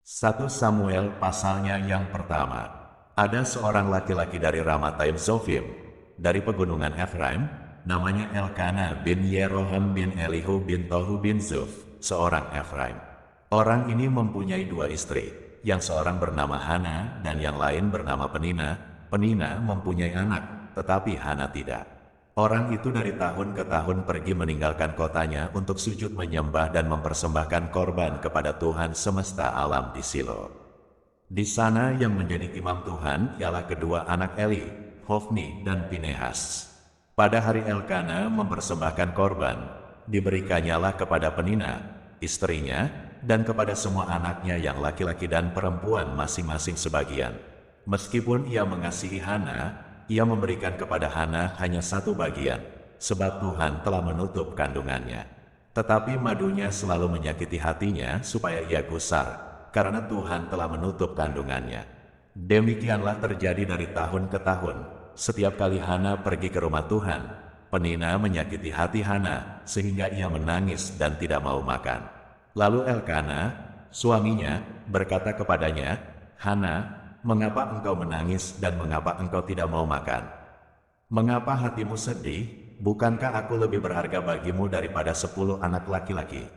1 Samuel pasalnya yang pertama. Ada seorang laki-laki dari Ramathaim Zofim, dari pegunungan Efraim, namanya Elkana bin Yeroham bin Elihu bin Tohu bin Zuf, seorang Efraim. Orang ini mempunyai dua istri, yang seorang bernama Hana dan yang lain bernama Penina. Penina mempunyai anak, tetapi Hana tidak. Orang itu dari tahun ke tahun pergi meninggalkan kotanya untuk sujud menyembah dan mempersembahkan korban kepada Tuhan semesta alam di Silo. Di sana yang menjadi imam Tuhan ialah kedua anak Eli, Hofni dan Pinehas. Pada hari Elkana mempersembahkan korban, diberikannya kepada Penina, istrinya, dan kepada semua anaknya yang laki-laki dan perempuan masing-masing sebagian. Meskipun ia mengasihi Hana, ia memberikan kepada Hana hanya satu bagian, sebab Tuhan telah menutup kandungannya. Tetapi madunya selalu menyakiti hatinya supaya ia gusar, karena Tuhan telah menutup kandungannya. Demikianlah terjadi dari tahun ke tahun. Setiap kali Hana pergi ke rumah Tuhan, Penina menyakiti hati Hana, sehingga ia menangis dan tidak mau makan. Lalu Elkana, suaminya, berkata kepadanya, "Hana, mengapa engkau menangis dan mengapa engkau tidak mau makan? Mengapa hatimu sedih? Bukankah aku lebih berharga bagimu daripada 10 anak laki-laki?"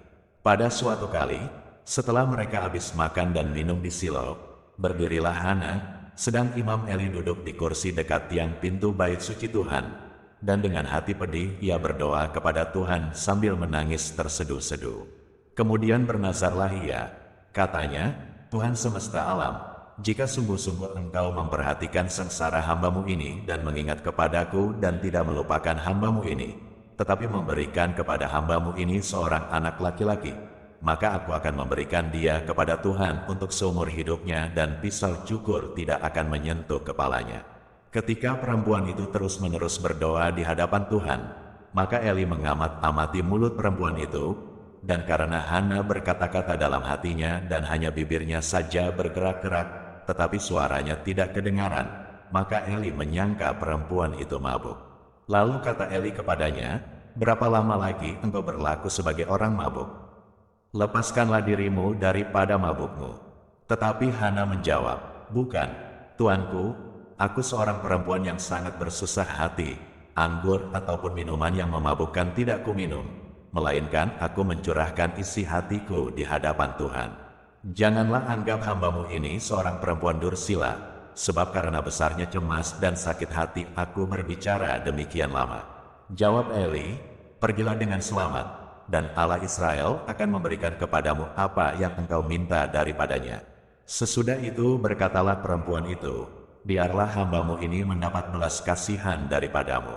Pada suatu kali, setelah mereka habis makan dan minum di Silo, berdirilah Hana, sedang Imam Eli duduk di kursi dekat tiang pintu bait suci Tuhan, dan dengan hati pedih ia berdoa kepada Tuhan sambil menangis terseduh-seduh. Kemudian bernazarlah ia, katanya, "Tuhan semesta alam, jika sungguh-sungguh engkau memperhatikan sengsara hambamu ini dan mengingat kepadaku dan tidak melupakan hambamu ini, tetapi memberikan kepada hambamu ini seorang anak laki-laki, maka aku akan memberikan dia kepada Tuhan untuk seumur hidupnya dan pisau cukur tidak akan menyentuh kepalanya." Ketika perempuan itu terus-menerus berdoa di hadapan Tuhan, maka Eli mengamat-amati mulut perempuan itu, dan karena Hana berkata-kata dalam hatinya dan hanya bibirnya saja bergerak-gerak, tetapi suaranya tidak kedengaran, maka Eli menyangka perempuan itu mabuk. Lalu kata Eli kepadanya, "Berapa lama lagi engkau berlaku sebagai orang mabuk? Lepaskanlah dirimu daripada mabukmu." Tetapi Hana menjawab, "Bukan, tuanku, aku seorang perempuan yang sangat bersusah hati. Anggur ataupun minuman yang memabukkan tidak kuminum, melainkan aku mencurahkan isi hatiku di hadapan Tuhan. Janganlah anggap hambamu ini seorang perempuan dursila, sebab karena besarnya cemas dan sakit hati aku berbicara demikian lama." Jawab Eli, "Pergilah dengan selamat, dan Allah Israel akan memberikan kepadamu apa yang engkau minta daripadanya." Sesudah itu berkatalah perempuan itu, "Biarlah hambamu ini mendapat belas kasihan daripadamu."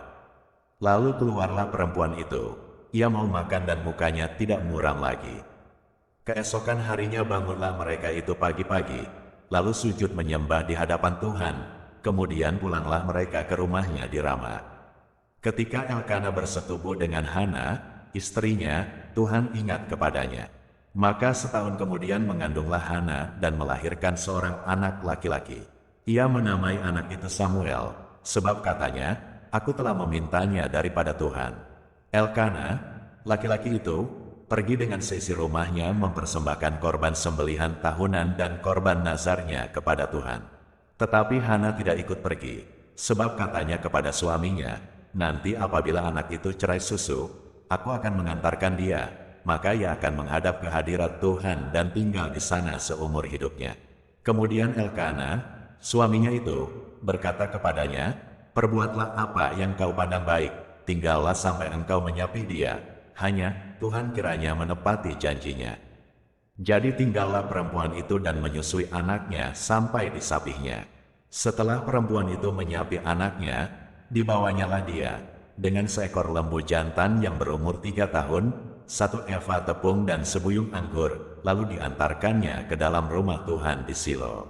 Lalu keluarlah perempuan itu, ia mau makan dan mukanya tidak muram lagi. Keesokan harinya bangunlah mereka itu pagi-pagi, lalu sujud menyembah di hadapan Tuhan, kemudian pulanglah mereka ke rumahnya di Rama. Ketika Elkana bersetubuh dengan Hana, istrinya, Tuhan ingat kepadanya. Maka setahun kemudian mengandunglah Hana dan melahirkan seorang anak laki-laki. Ia menamai anak itu Samuel, sebab katanya, "Aku telah memintanya daripada Tuhan." Elkana, laki-laki itu, pergi dengan seisi rumahnya mempersembahkan korban sembelihan tahunan dan korban nazarnya kepada Tuhan. Tetapi Hana tidak ikut pergi, sebab katanya kepada suaminya, "Nanti apabila anak itu cerai susu, aku akan mengantarkan dia, maka ia akan menghadap ke hadirat Tuhan dan tinggal di sana seumur hidupnya." Kemudian Elkana, suaminya itu, berkata kepadanya, "Perbuatlah apa yang kau pandang baik, tinggallah sampai engkau menyapi dia, hanya Tuhan kiranya menepati janjinya." Jadi tinggallah perempuan itu dan menyusui anaknya sampai disapihnya. Setelah perempuan itu menyapi anaknya, dibawanyalah dia, dengan seekor lembu jantan yang berumur 3 tahun, 1 eva tepung dan sebuyung anggur, lalu diantarkannya ke dalam rumah Tuhan di Silo.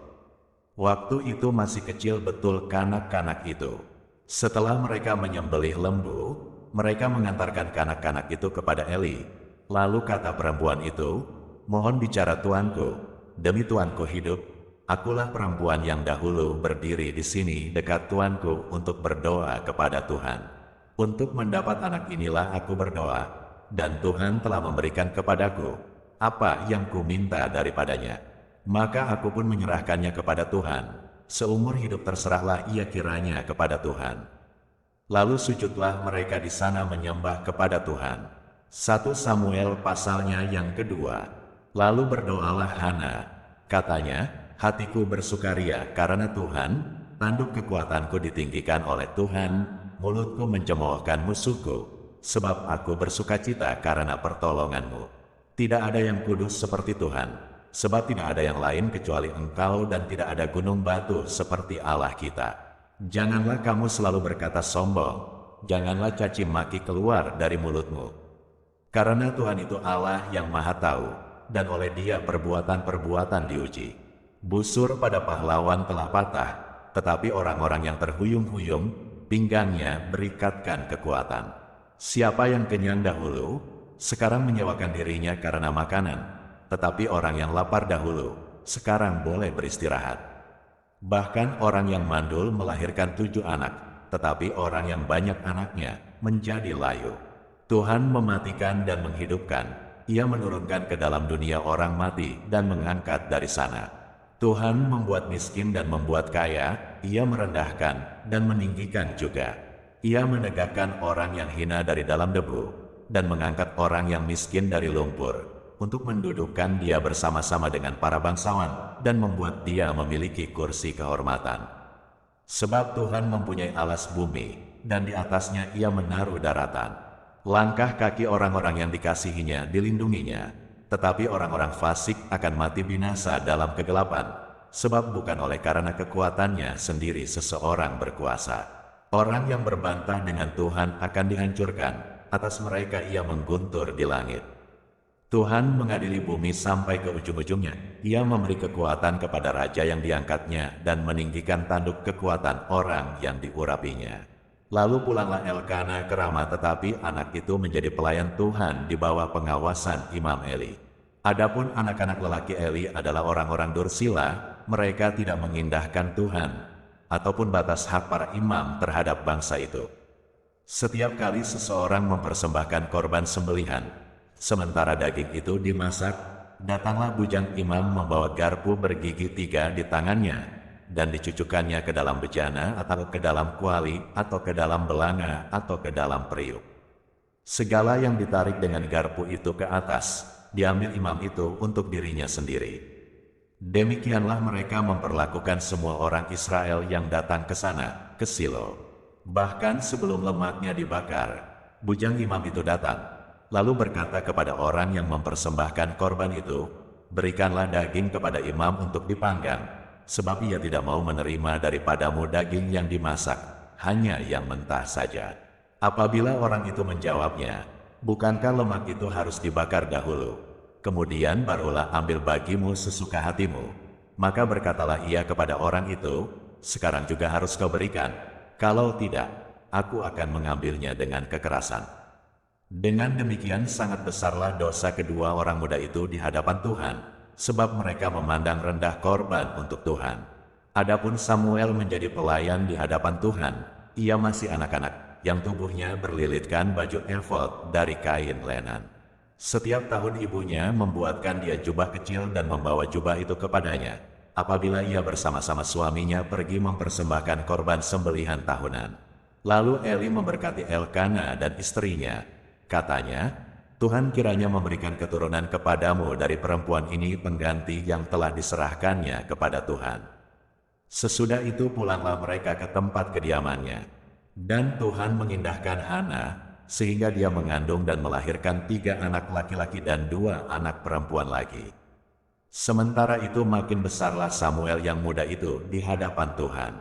Waktu itu masih kecil betul kanak-kanak itu. Setelah mereka menyembelih lembu, mereka mengantarkan kanak-kanak itu kepada Eli. Lalu kata perempuan itu, "Mohon bicara tuanku, demi tuanku hidup, akulah perempuan yang dahulu berdiri di sini dekat tuanku untuk berdoa kepada Tuhan. Untuk mendapat anak inilah aku berdoa, dan Tuhan telah memberikan kepadaku apa yang ku minta daripadanya. Maka aku pun menyerahkannya kepada Tuhan. Seumur hidup terserahlah ia kiranya kepada Tuhan. Lalu sujudlah mereka di sana menyembah kepada Tuhan. 1 Samuel pasalnya yang kedua. Lalu berdoalah Hana. Katanya, hatiku bersukaria karena Tuhan, tanduk kekuatanku ditinggikan oleh Tuhan, mulutku mencemoohkan musuhku, sebab aku bersukacita karena pertolonganmu. Tidak ada yang kudus seperti Tuhan, sebab tidak ada yang lain kecuali Engkau dan tidak ada gunung batu seperti Allah kita. Janganlah kamu selalu berkata sombong, janganlah caci maki keluar dari mulutmu. Karena Tuhan itu Allah yang Maha Tahu, dan oleh Dia perbuatan-perbuatan diuji. Busur pada pahlawan telah patah, tetapi orang-orang yang terhuyung-huyung, pinggangnya berikatkan kekuatan. Siapa yang kenyang dahulu, sekarang menyewakan dirinya karena makanan, tetapi orang yang lapar dahulu, sekarang boleh beristirahat. Bahkan orang yang mandul melahirkan 7 anak, tetapi orang yang banyak anaknya menjadi layu. Tuhan mematikan dan menghidupkan, Ia menurunkan ke dalam dunia orang mati dan mengangkat dari sana. Tuhan membuat miskin dan membuat kaya, Ia merendahkan dan meninggikan juga. Ia menegakkan orang yang hina dari dalam debu, dan mengangkat orang yang miskin dari lumpur, untuk mendudukkan dia bersama-sama dengan para bangsawan, dan membuat dia memiliki kursi kehormatan. Sebab Tuhan mempunyai alas bumi, dan di atasnya Ia menaruh daratan. Langkah kaki orang-orang yang dikasihinya dilindunginya, tetapi orang-orang fasik akan mati binasa dalam kegelapan, sebab bukan oleh karena kekuatannya sendiri seseorang berkuasa. Orang yang berbantah dengan Tuhan akan dihancurkan, atas mereka Ia mengguntur di langit. Tuhan mengadili bumi sampai ke ujung-ujungnya. Ia memberi kekuatan kepada raja yang diangkatnya dan meninggikan tanduk kekuatan orang yang diurapinya. Lalu pulanglah Elkana ke Rama, tetapi anak itu menjadi pelayan Tuhan di bawah pengawasan Imam Eli. Adapun anak-anak lelaki Eli adalah orang-orang dursila, mereka tidak mengindahkan Tuhan, ataupun batas hak para imam terhadap bangsa itu. Setiap kali seseorang mempersembahkan korban sembelihan, sementara daging itu dimasak, datanglah bujang imam membawa garpu bergigi 3 di tangannya, dan dicucukkannya ke dalam bejana atau ke dalam kuali atau ke dalam belanga atau ke dalam periuk. Segala yang ditarik dengan garpu itu ke atas, diambil imam itu untuk dirinya sendiri. Demikianlah mereka memperlakukan semua orang Israel yang datang ke sana, ke Silo. Bahkan sebelum lemaknya dibakar, bujang imam itu datang, lalu berkata kepada orang yang mempersembahkan korban itu, "Berikanlah daging kepada imam untuk dipanggang, sebab ia tidak mau menerima daripadamu daging yang dimasak, hanya yang mentah saja." Apabila orang itu menjawabnya, "Bukankah lemak itu harus dibakar dahulu? Kemudian barulah ambil bagimu sesuka hatimu." Maka berkatalah ia kepada orang itu, "Sekarang juga harus kau berikan. Kalau tidak, aku akan mengambilnya dengan kekerasan." Dengan demikian sangat besarlah dosa kedua orang muda itu di hadapan Tuhan, sebab mereka memandang rendah korban untuk Tuhan. Adapun Samuel menjadi pelayan di hadapan Tuhan, ia masih anak-anak, yang tubuhnya berlilitkan baju efod dari kain lenan. Setiap tahun ibunya membuatkan dia jubah kecil dan membawa jubah itu kepadanya, apabila ia bersama-sama suaminya pergi mempersembahkan korban sembelihan tahunan. Lalu Eli memberkati Elkana dan istrinya. Katanya, "Tuhan kiranya memberikan keturunan kepadamu dari perempuan ini pengganti yang telah diserahkannya kepada Tuhan." Sesudah itu pulanglah mereka ke tempat kediamannya. Dan Tuhan mengindahkan Hana, sehingga dia mengandung dan melahirkan 3 anak laki-laki dan 2 anak perempuan lagi. Sementara itu makin besarlah Samuel yang muda itu di hadapan Tuhan.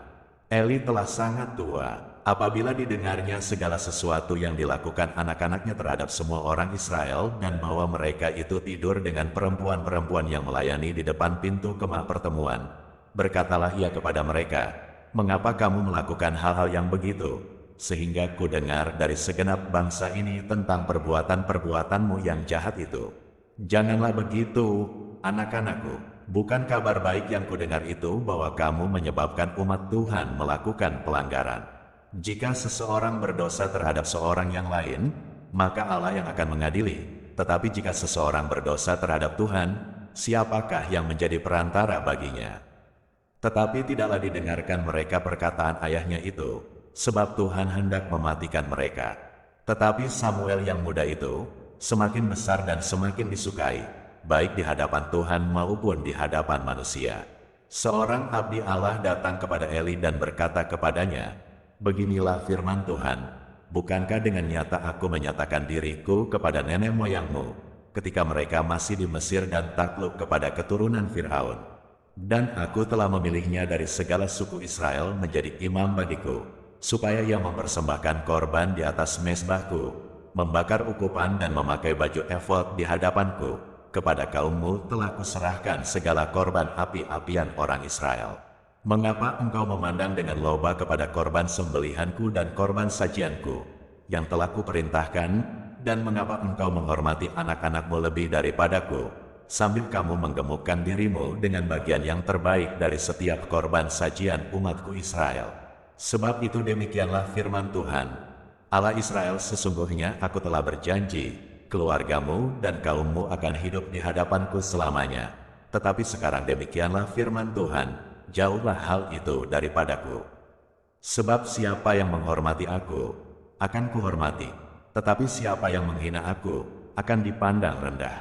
Eli telah sangat tua. Apabila didengarnya segala sesuatu yang dilakukan anak-anaknya terhadap semua orang Israel dan bahwa mereka itu tidur dengan perempuan-perempuan yang melayani di depan pintu kemah pertemuan, berkatalah ia kepada mereka, "Mengapa kamu melakukan hal-hal yang begitu? Sehingga ku dengar dari segenap bangsa ini tentang perbuatan-perbuatanmu yang jahat itu. Janganlah begitu, anak-anakku. Bukan kabar baik yang ku dengar itu bahwa kamu menyebabkan umat Tuhan melakukan pelanggaran. Jika seseorang berdosa terhadap seorang yang lain, maka Allah yang akan mengadili. Tetapi jika seseorang berdosa terhadap Tuhan, siapakah yang menjadi perantara baginya? Tetapi tidaklah didengarkan mereka perkataan ayahnya itu, sebab Tuhan hendak mematikan mereka. Tetapi Samuel yang muda itu, semakin besar dan semakin disukai, baik di hadapan Tuhan maupun di hadapan manusia. Seorang abdi Allah datang kepada Eli dan berkata kepadanya, "Beginilah firman Tuhan, bukankah dengan nyata aku menyatakan diriku kepada nenek moyangmu, ketika mereka masih di Mesir dan takluk kepada keturunan Fir'aun? Dan aku telah memilihnya dari segala suku Israel menjadi imam bagiku, supaya ia mempersembahkan korban di atas mezbahku, membakar ukupan dan memakai baju efod di hadapanku. Kepada kaummu telah kuserahkan segala korban api-apian orang Israel. Mengapa engkau memandang dengan loba kepada korban sembelihanku dan korban sajianku, yang telah kuperintahkan, dan mengapa engkau menghormati anak-anakmu lebih daripadaku, sambil kamu menggemukkan dirimu dengan bagian yang terbaik dari setiap korban sajian umatku Israel? Sebab itu demikianlah firman Tuhan, Allah Israel, sesungguhnya aku telah berjanji, keluargamu dan kaummu akan hidup di hadapanku selamanya. Tetapi sekarang demikianlah firman Tuhan, jauhlah hal itu daripadaku. Sebab siapa yang menghormati aku, akan kuhormati, tetapi siapa yang menghina aku, akan dipandang rendah.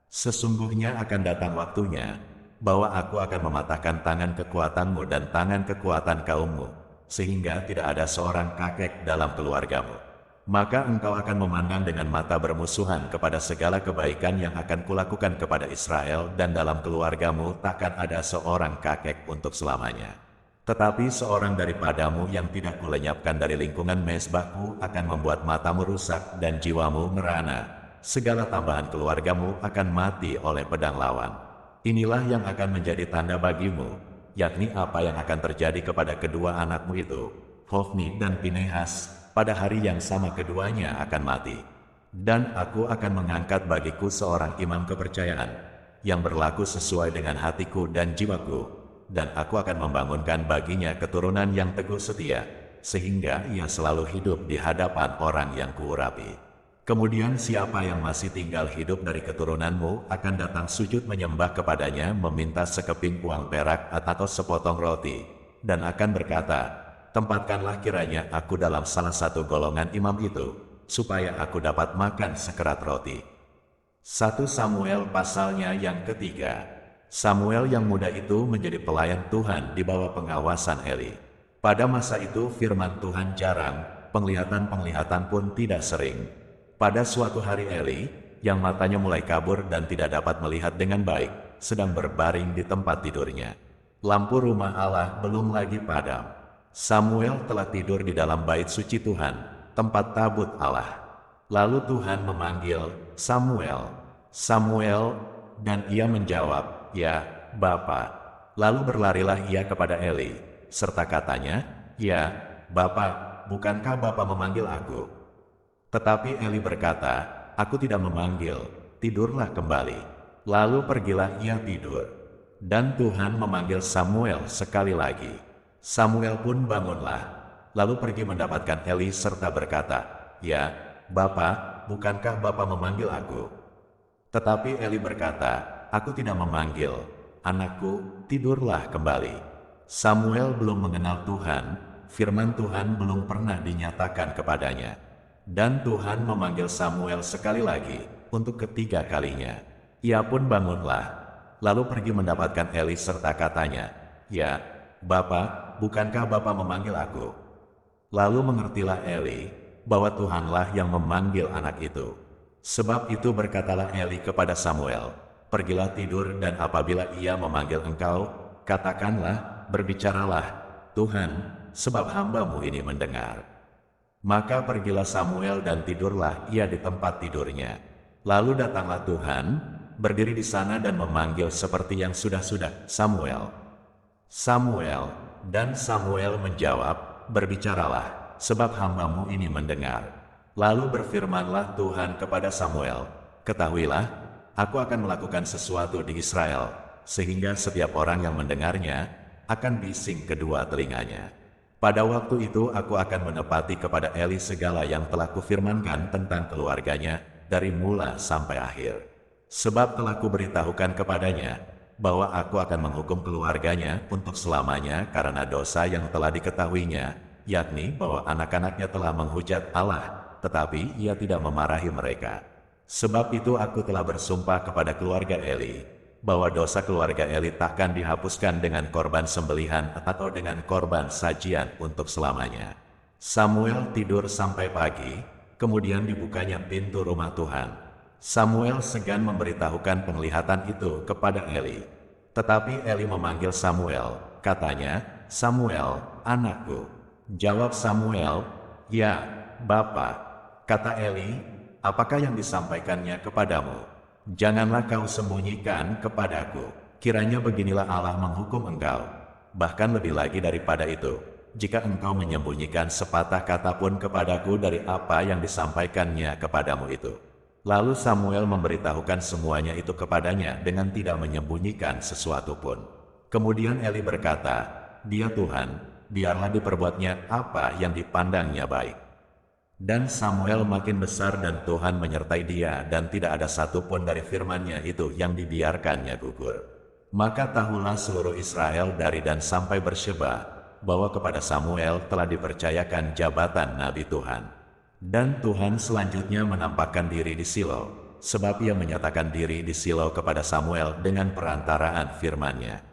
Sesungguhnya akan datang waktunya, bahwa aku akan mematahkan tangan kekuatanmu dan tangan kekuatan kaummu, sehingga tidak ada seorang kakek dalam keluargamu. Maka engkau akan memandang dengan mata bermusuhan kepada segala kebaikan yang akan kulakukan kepada Israel, dan dalam keluargamu takkan ada seorang kakek untuk selamanya. Tetapi seorang daripadamu yang tidak kulenyapkan dari lingkungan mezbahku akan membuat matamu rusak dan jiwamu merana. Segala tambahan keluargamu akan mati oleh pedang lawan. Inilah yang akan menjadi tanda bagimu, yakni apa yang akan terjadi kepada kedua anakmu itu, Hofni dan Pinehas. Pada hari yang sama keduanya akan mati. Dan aku akan mengangkat bagiku seorang imam kepercayaan, yang berlaku sesuai dengan hatiku dan jiwaku, dan aku akan membangunkan baginya keturunan yang teguh setia, sehingga ia selalu hidup di hadapan orang yang kuurapi. Kemudian siapa yang masih tinggal hidup dari keturunanmu akan datang sujud menyembah kepadanya, meminta sekeping uang perak atau sepotong roti, dan akan berkata, tempatkanlah kiranya aku dalam salah satu golongan imam itu, supaya aku dapat makan sekerat roti. 1 Samuel pasalnya yang ketiga. Samuel yang muda itu menjadi pelayan Tuhan di bawah pengawasan Eli. Pada masa itu firman Tuhan jarang, penglihatan-penglihatan pun tidak sering. Pada suatu hari Eli, yang matanya mulai kabur dan tidak dapat melihat dengan baik, sedang berbaring di tempat tidurnya. Lampu rumah Allah belum lagi padam. Samuel telah tidur di dalam bait suci Tuhan, tempat tabut Allah. Lalu Tuhan memanggil, "Samuel, Samuel," dan ia menjawab, "Ya, Bapa." Lalu berlarilah ia kepada Eli, serta katanya, "Ya, Bapa, bukankah Bapa memanggil aku?" Tetapi Eli berkata, "Aku tidak memanggil, tidurlah kembali." Lalu pergilah ia tidur. Dan Tuhan memanggil Samuel sekali lagi. Samuel pun bangunlah, lalu pergi mendapatkan Eli serta berkata, "Ya, Bapa, bukankah Bapa memanggil aku?" Tetapi Eli berkata, "Aku tidak memanggil, anakku, tidurlah kembali." Samuel belum mengenal Tuhan, firman Tuhan belum pernah dinyatakan kepadanya. Dan Tuhan memanggil Samuel sekali lagi, untuk ketiga kalinya. Ia pun bangunlah, lalu pergi mendapatkan Eli serta katanya, "Ya, Bapa, bukankah Bapa memanggil aku?" Lalu mengertilah Eli, bahwa Tuhanlah yang memanggil anak itu. Sebab itu berkatalah Eli kepada Samuel, "Pergilah tidur, dan apabila ia memanggil engkau, katakanlah, berbicaralah, Tuhan, sebab hamba-Mu ini mendengar." Maka pergilah Samuel dan tidurlah ia di tempat tidurnya. Lalu datanglah Tuhan, berdiri di sana dan memanggil seperti yang sudah-sudah, "Samuel, Samuel." Dan Samuel menjawab, "Berbicaralah, sebab hamba-Mu ini mendengar." Lalu berfirmanlah Tuhan kepada Samuel, "Ketahuilah, aku akan melakukan sesuatu di Israel, sehingga setiap orang yang mendengarnya akan bising kedua telinganya. Pada waktu itu aku akan menepati kepada Eli segala yang telah kufirmankan tentang keluarganya, dari mula sampai akhir." Sebab telah kuberitahukan kepadanya, bahwa aku akan menghukum keluarganya untuk selamanya karena dosa yang telah diketahuinya, yakni bahwa anak-anaknya telah menghujat Allah, tetapi ia tidak memarahi mereka. Sebab itu aku telah bersumpah kepada keluarga Eli, bahwa dosa keluarga Eli takkan dihapuskan dengan korban sembelihan atau dengan korban sajian untuk selamanya. Samuel tidur sampai pagi, kemudian dibukanya pintu rumah Tuhan. Samuel segan memberitahukan penglihatan itu kepada Eli. Tetapi Eli memanggil Samuel, katanya, "Samuel, anakku." Jawab Samuel, "Ya, Bapa." Kata Eli, "Apakah yang disampaikannya kepadamu? Janganlah kau sembunyikan kepadaku. Kiranya beginilah Allah menghukum engkau. Bahkan lebih lagi daripada itu, jika engkau menyembunyikan sepatah kata pun kepadaku dari apa yang disampaikannya kepadamu itu." Lalu Samuel memberitahukan semuanya itu kepadanya dengan tidak menyembunyikan sesuatu pun. Kemudian Eli berkata, "Dia Tuhan, biarlah diperbuatnya apa yang dipandangnya baik." Dan Samuel makin besar dan Tuhan menyertai dia dan tidak ada satupun dari firman-Nya itu yang dibiarkannya gugur. Maka tahulah seluruh Israel dari Dan sampai Bersyeba, bahwa kepada Samuel telah dipercayakan jabatan Nabi Tuhan. Dan Tuhan selanjutnya menampakkan diri di Silo, sebab ia menyatakan diri di Silo kepada Samuel dengan perantaraan firman-Nya.